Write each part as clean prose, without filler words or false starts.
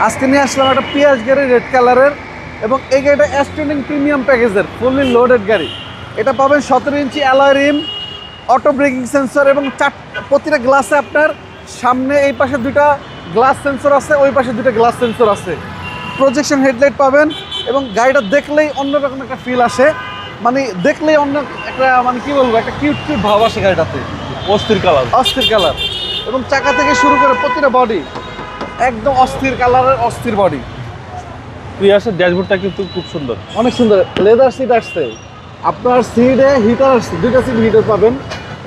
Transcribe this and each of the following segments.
আজকে নিয়ে আসলাম একটা পিয়াজ গাড়ি রেড কালারের, এবং এই গাড়িটা অ্যাস্টনিং প্রিমিয়াম প্যাকেজের ফুললি লোডেড গাড়ি। এটা পাবেন 17 inch alloy rim, auto braking sensor, এবং প্রতিটা গ্লাসে আপনার সামনে এই পাশে দুইটা গ্লাস সেন্সর আছে, ওই পাশে দুইটা গ্লাস সেন্সর আছে। প্রজেকশন হেডলাইট পাবেন, এবং গাড়িটা দেখলেই অন্যরকম একটা ফিল আসে, মানে দেখলেই অন্য একটা, মানে কি বলবো, একটা কিউট কিউট ভাব আসে গাড়িটাতে। অস্থির কালার, অস্থির কালার, এবং চাকা থেকে শুরু করে প্রতিটা বডি একদম অস্থির কালারের, অস্থির বডি। প্রিয়াসের ড্যাশবোর্ডটা কিন্তু খুব সুন্দর, অনেক সুন্দর। লেদার সিট আসছে, আপনার সিটে হিটার আসছে, দুইটা সিট হিটার পাবেন,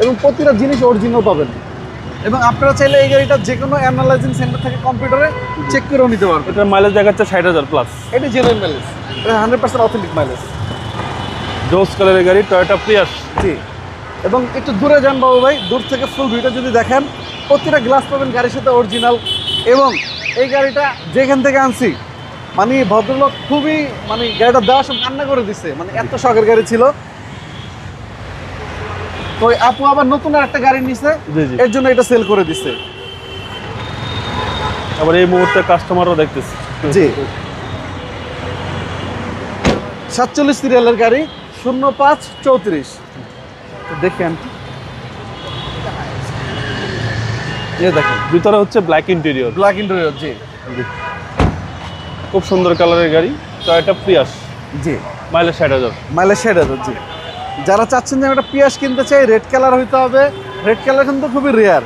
এবং প্রতিটা জিনিস অরিজিনাল পাবেন। এবং আপনারা চাইলে এই গাড়িটা যে কোনো অ্যানালাইজিং সেন্টার থেকে কম্পিউটারে চেক করেও নিতে পারবেন। এটার মাইলেজ দেখাচ্ছে 60,000 প্লাস। এটি জেনুইন মাইলেজ, এটা 100% অথেন্টিক মাইলেজ। জোস কালারের গাড়ি টয়োটা প্রিয়াস। জি, এবং একটু দূরে যান বাবু ভাই, দূর থেকে ফুল ভিউটা যদি দেখেন, প্রতিটা গ্লাস পাবেন গাড়ির সাথে অরিজিনাল। এবং এই গাড়িটা যেখান থেকে আনছি, মানে ভদ্রলোক খুবই, মানে গাড়িটা দেওয়ার সব কান্না করে দিছে, মানে এত শখের গাড়ি ছিল। তো আপু আবার নতুন আর একটা গাড়ি নিছে, জি জি, এর জন্য এটা সেল করে দিছে। আবার এই মুহূর্তে কাস্টমারও দেখতেছি। জি, 47 সিরিয়ালের গাড়ি, 0534। দেখেন, এই দেখেন ভিতরে হচ্ছে ব্ল্যাক ইন্টেরিয়র, ব্ল্যাক ইন্টেরিয়র। জি খুব সুন্দর কালারের গাড়ি টয়োটা প্রিয়াস। জি, মাইলেজ 60,000। মাইলেজ 60,000। জি, যারা চাচ্ছেন যে আমি একটা পিয়াস কিনতে চাই, রেড কালার হইতে হবে। রেড কালার কিন্তু খুবই রেয়ার।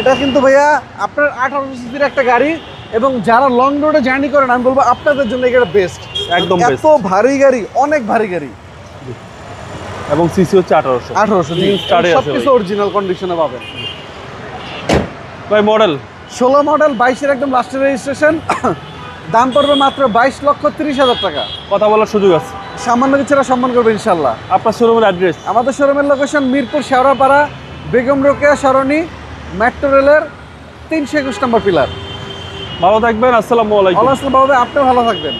এটা কিন্তু ভাইয়া আপনার 1800 সিসির একটা গাড়ি, এবং যারা লং রোডে জার্নি করেন, আমি বলবো আপনাদের জন্য এই গাড়িটা বেস্ট। একদম এত best। ভারী গাড়ি, অনেক ভারী গাড়ি। এবং সিসি হচ্ছে 1800। 1800, জি, New start এ আছে সবকিছু ভাই। অরিজিনাল কন্ডিশনে পাবেন। ভাই মডেল 16 মডেল, 22-এর একদম লাস্টের রেজিস্ট্রেশন। দাম পড়বে মাত্র 22,30,000 টাকা। কথা বলার সুযোগ আছে, সামান্য কিছুটা সম্মান করবে ইনশাল্লাহ। আপনার শোরুমের অ্যাড্রেস? আমাদের শোরুমের লোকেশন মিরপুর শেওড়াপাড়া, বেগম রোকেয়া সরণি, মেট্রো রেলের 321 নম্বর পিলার। ভালো থাকবেন, আসসালামু আলাইকুম। আল্লাহ হাফেজ বাবা, আপনিও ভালো থাকবেন।